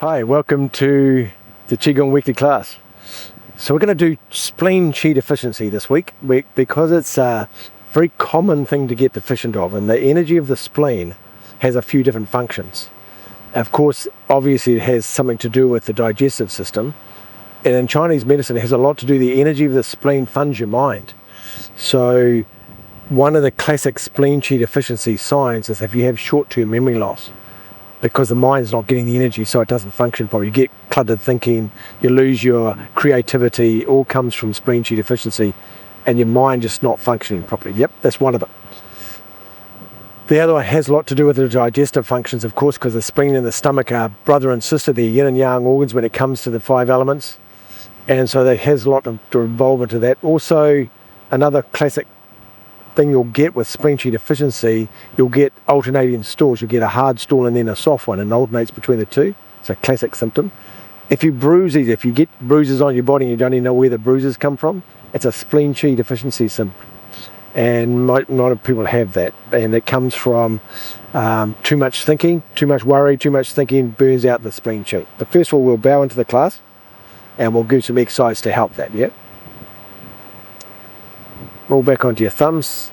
Hi, welcome to the Qigong weekly class. So we're going to do Spleen Qi deficiency this week because it's a very common thing to get deficient of, and the energy of the spleen has a few different functions. Of course, obviously it has something to do with the digestive system, and in Chinese medicine it has a lot to do with the energy of the spleen funds your mind. So one of the classic Spleen Qi deficiency signs is if you have short-term memory loss, because the mind's not getting the energy, so it doesn't function properly. You get cluttered thinking, you lose your creativity, all comes from Spleen Qi deficiency, and your mind just not functioning properly. Yep, that's one of them. The other one has a lot to do with the digestive functions, of course, because the spleen and the stomach are brother and sister. They're yin and yang organs when it comes to the 5 elements, and so that has a lot to involve into that. Also, another classic thing you'll get with Spleen Qi deficiency, you'll get alternating stools. You'll get a hard stool and then a soft one, and alternates between the two. It's a classic symptom. If you get bruises on your body and you don't even know where the bruises come from, it's a Spleen Qi deficiency symptom. And a lot of people have that, and it comes from too much thinking, too much worry, too much thinking burns out the Spleen Qi. But first of all, we'll bow into the class and we'll do some exercise to help that. Yeah. Roll back onto your thumbs,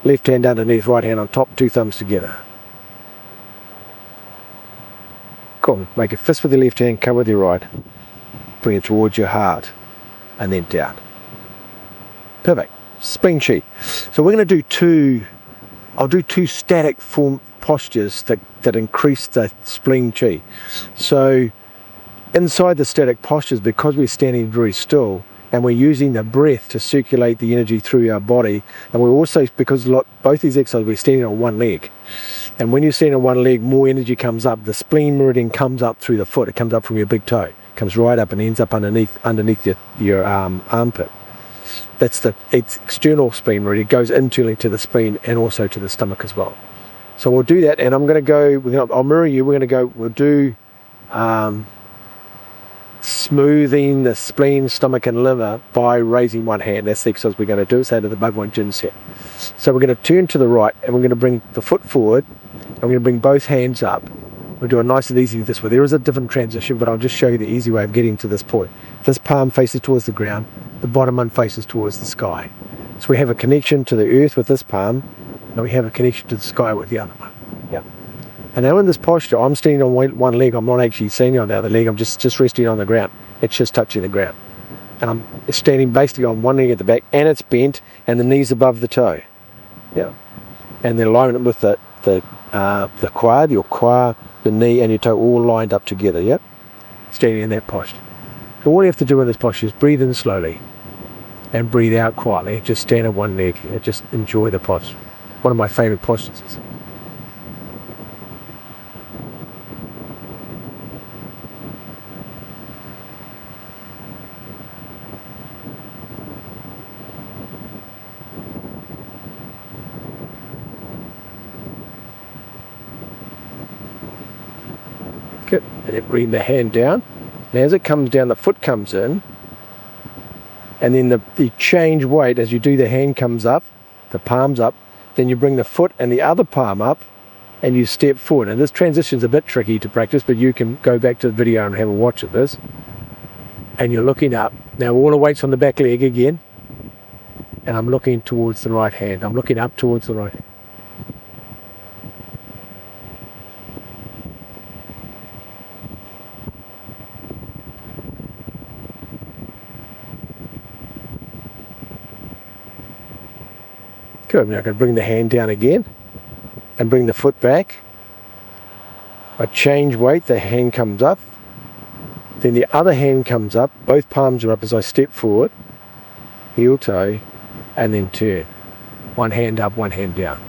left hand underneath, right hand on top, 2 thumbs together. Cool. Make a fist with your left hand, cover with your right. Bring it towards your heart and then down. Perfect. Spleen Qi. So we're going to do I'll do two static form postures that increase the Spleen Qi. So inside the static postures, because we're standing very still, and we're using the breath to circulate the energy through our body, and we're also, because both these exercises, we're standing on one leg, and when you're standing on one leg, more energy comes up. The spleen meridian comes up through the foot. It comes up from your big toe, comes right up and ends up underneath your armpit. It's external spleen meridian. It goes internally to the spleen and also to the stomach as well. So we'll do that, and I'm going to go. I'll mirror you. We'll do smoothing the spleen, stomach and liver by raising one hand. That's the exercise we're going to do. It's out of the Bhagwan Jin set. So we're going to turn to the right, and we're going to bring the foot forward, and we're going to bring both hands up. We'll do it nice and easy this way. There is a different transition, but I'll just show you the easy way of getting to this point. This palm faces towards the ground, the bottom one faces towards the sky. So we have a connection to the earth with this palm, and we have a connection to the sky with the other one. Yeah. And now in this posture, I'm standing on one leg. I'm not actually standing on the other leg. I'm just resting on the ground. It's just touching the ground. And I'm standing basically on one leg at the back, and it's bent, and the knee's above the toe. Yeah. And the alignment with the quad, your quad, the knee, and your toe all lined up together. Yep. Standing in that posture. So all you have to do in this posture is breathe in slowly and breathe out quietly. Just stand on one leg and just enjoy the posture. One of my favorite postures. Good. And then bring the hand down. And as it comes down, the foot comes in. And then the change weight as you do, the hand comes up, the palm's up. Then you bring the foot and the other palm up, and you step forward. And this transition's a bit tricky to practice, but you can go back to the video and have a watch of this. And you're looking up. Now all the weight's on the back leg again. And I'm looking towards the right hand. I'm looking up towards the right hand. Good. Now I can bring the hand down again and bring the foot back. I change weight, the hand comes up. Then the other hand comes up, both palms are up as I step forward, heel toe, and then turn. One hand up, one hand down.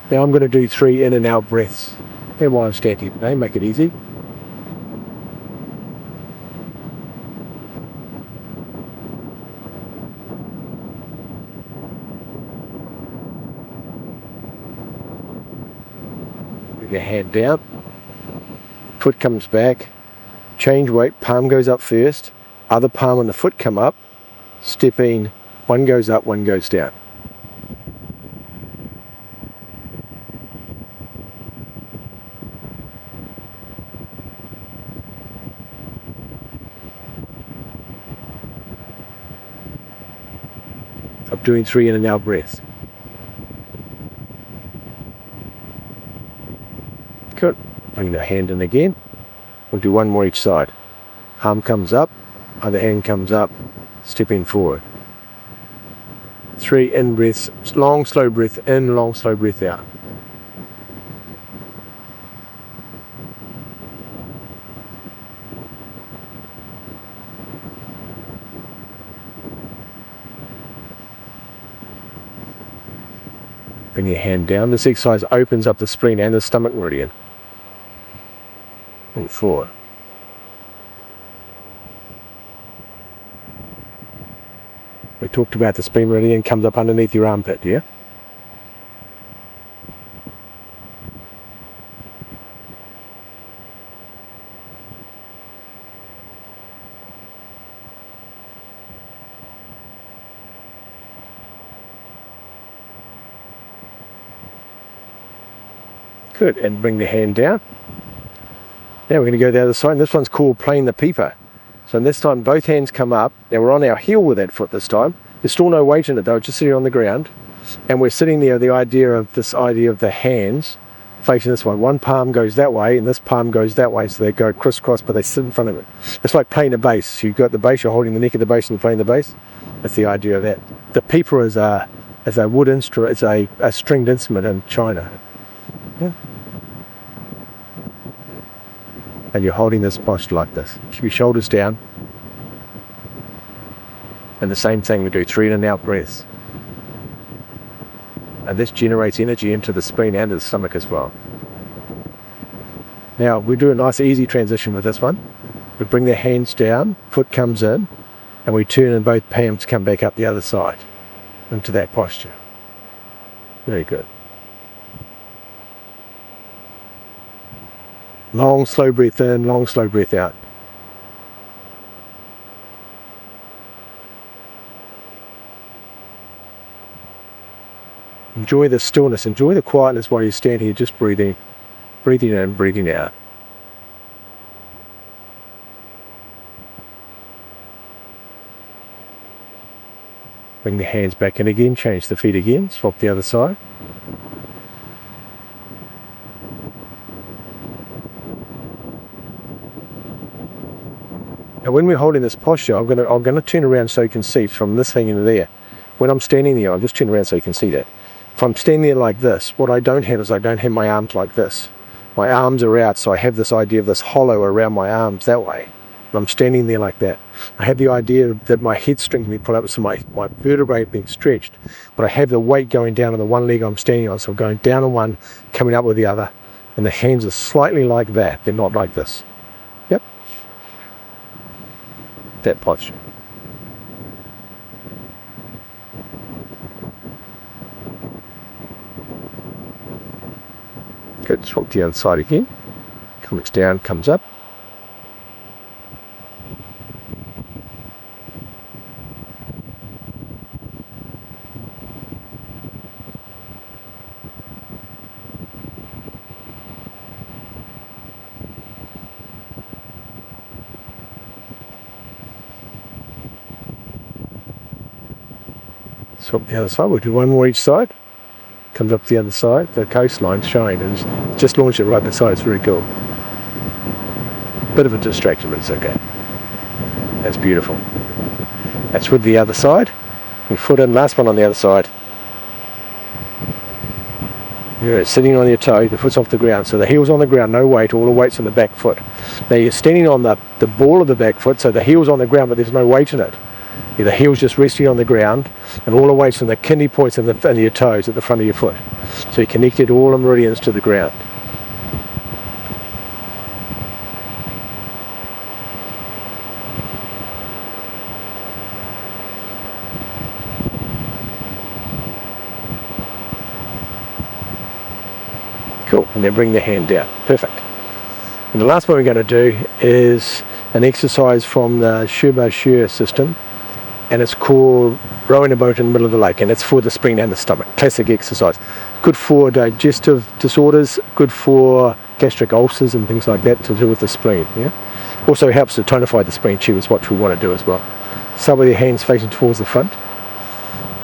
Now I'm going to do 3 in and out breaths. And while I'm standing today, make it easy. Your hand down, foot comes back, change weight, palm goes up first, other palm and the foot come up, stepping, one goes up, one goes down. doing 3 in and out breaths. Good. Bring the hand in again. We'll do 1 more each side. Arm comes up, other hand comes up, stepping forward. 3 in breaths, long slow breath in, long slow breath out. Bring your hand down. This exercise opens up the spleen and the stomach meridian. And forward. We talked about the spleen meridian comes up underneath your armpit, yeah? Good, and bring the hand down. Now we're going to go to the other side, and this one's called playing the peeper. So this time both hands come up. Now we're on our heel with that foot this time. There's still no weight in it though, it's just sitting on the ground. And we're sitting there, the idea of the hands facing this way. One palm goes that way and this palm goes that way, so they go crisscross, but they sit in front of it. It's like playing a bass. You've got the bass, you're holding the neck of the bass and you're playing the bass. That's the idea of that. The peeper is a wood instrument, it's a stringed instrument in China. Yeah. And you're holding this posture like this. Keep your shoulders down. And the same thing, we do 3 in and out breaths. And this generates energy into the spleen and the stomach as well. Now we do a nice easy transition with this one. We bring the hands down, foot comes in, and we turn and both palms come back up the other side into that posture. Very good. Long, slow breath in, long, slow breath out. Enjoy the stillness, enjoy the quietness while you stand here, just breathing in, breathing out. Bring the hands back in again, change the feet again, swap the other side. Now when we're holding this posture, I'm going to turn around so you can see from this thing into there. When I'm standing there, I'll just turn around so you can see that. If I'm standing there like this, what I don't have is I don't have my arms like this. My arms are out, so I have this idea of this hollow around my arms that way. And I'm standing there like that. I have the idea that my head string can be put up, so my vertebrae being stretched, but I have the weight going down on the one leg I'm standing on, so I'm going down on one, coming up with the other, and the hands are slightly like that. They're not like this. Yep. That posture. Good, swap the other side again. Comes down, comes up. Swap the other side, we'll do 1 more each side. Comes up the other side, the coastline's showing, and just launched it right beside. It's very cool. Bit of a distraction, but it's okay. That's beautiful. That's with the other side. Your foot in, last one on the other side. You're sitting on your toe, the foot's off the ground, so the heel's on the ground, no weight, all the weight's on the back foot. Now you're standing on the ball of the back foot, so the heel's on the ground, but there's no weight in it. The heel's just resting on the ground, and all the weight's on the kidney points and your toes at the front of your foot. So you connected all the meridians to the ground. Cool, and then bring the hand down. Perfect. And the last one we're going to do is an exercise from the Shubha system, and it's called rowing a boat in the middle of the lake, and it's for the spleen and the stomach. Classic exercise. Good for digestive disorders, good for gastric ulcers and things like that to do with the spleen. Yeah. Also helps to tonify the spleen qi, is what we want to do as well. Start with your hands facing towards the front.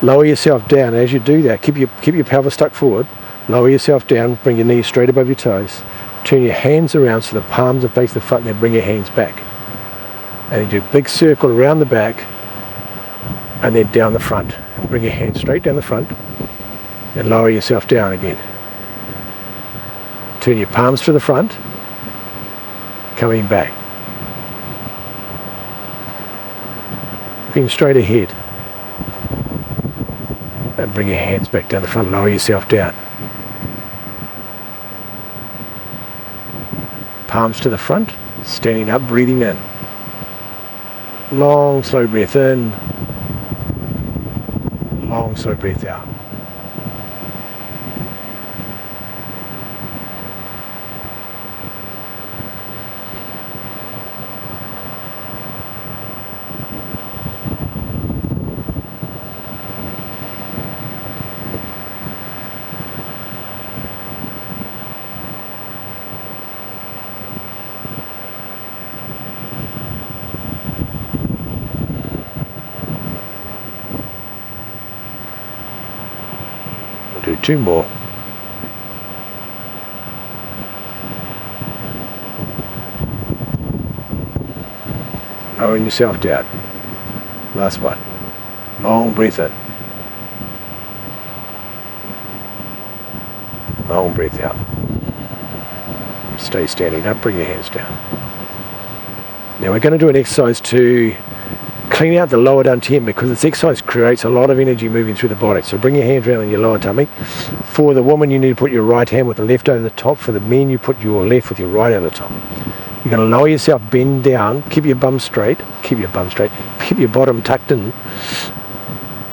Lower yourself down. As you do that, keep your pelvis stuck forward. Lower yourself down, bring your knees straight above your toes. Turn your hands around so the palms are facing the front, and then bring your hands back. And then do a big circle around the back, and then down the front. Bring your hands straight down the front, and lower yourself down again. Turn your palms to the front, coming back. Looking straight ahead. And bring your hands back down the front, lower yourself down. Palms to the front, standing up, breathing in. Long, slow breath in. Long, slow breath out. Do 2 more. Lowering yourself down. Last one. Long breath in. Long breath out. Stay standing up, bring your hands down. Now we're going to do an exercise to clean out the lower dantian, because this exercise creates a lot of energy moving through the body. So bring your hands around on your lower tummy. For the woman, you need to put your right hand with the left over the top. For the men, you put your left with your right over the top. You're going to lower yourself, bend down, keep your bum straight, keep your bottom tucked in,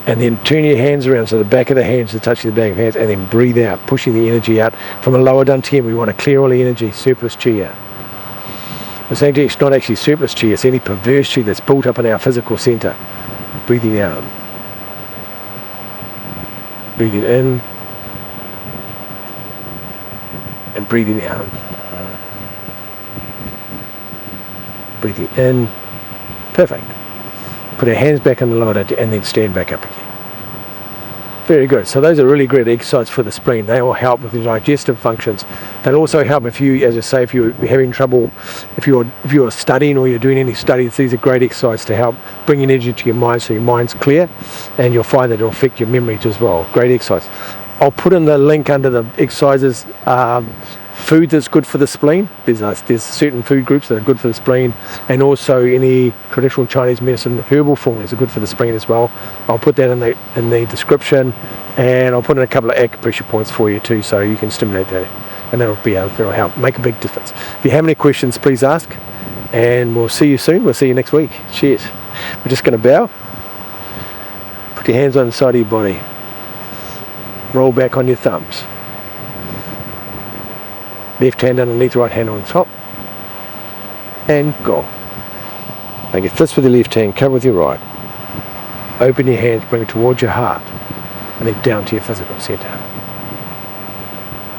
and then turn your hands around so the back of the hands are touching the back of the hands, and then breathe out, pushing the energy out from the lower dantian. We want to clear all the energy, surplus chi out. It's not actually surplus chi, it's any perverse chi that's built up in our physical centre. Breathing out. Breathing in. And breathing out. Breathing in. Perfect. Put our hands back on the lower dantian and then stand back up again. Very good. So those are really great exercises for the spleen. They will help with the digestive functions. They'll also help if you, as I say, if you're having trouble, if you're studying or you're doing any studies. These are great exercises to help bring energy to your mind so your mind's clear, and you'll find that it'll affect your memories as well. Great exercise. I'll put in the link under the exercises. Food that's good for the spleen. There's certain food groups that are good for the spleen, and also any traditional Chinese medicine herbal formulas are good for the spleen as well. I'll put that in the description, and I'll put in a couple of acupressure points for you too, so you can stimulate that, and that'll help make a big difference. If you have any questions, please ask, and we'll see you soon. We'll see you next week. Cheers. We're just going to bow. Put your hands on the side of your body. Roll back on your thumbs. Left hand underneath, right hand on top. And go. Make your fists with your left hand, cover with your right. Open your hands, bring it towards your heart. And then down to your physical centre.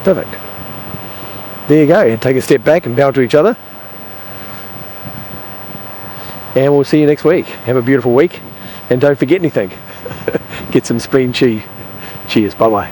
Perfect. There you go. And take a step back and bow to each other. And we'll see you next week. Have a beautiful week. And don't forget anything. Get some Spleen Qi. Cheers. Bye-bye.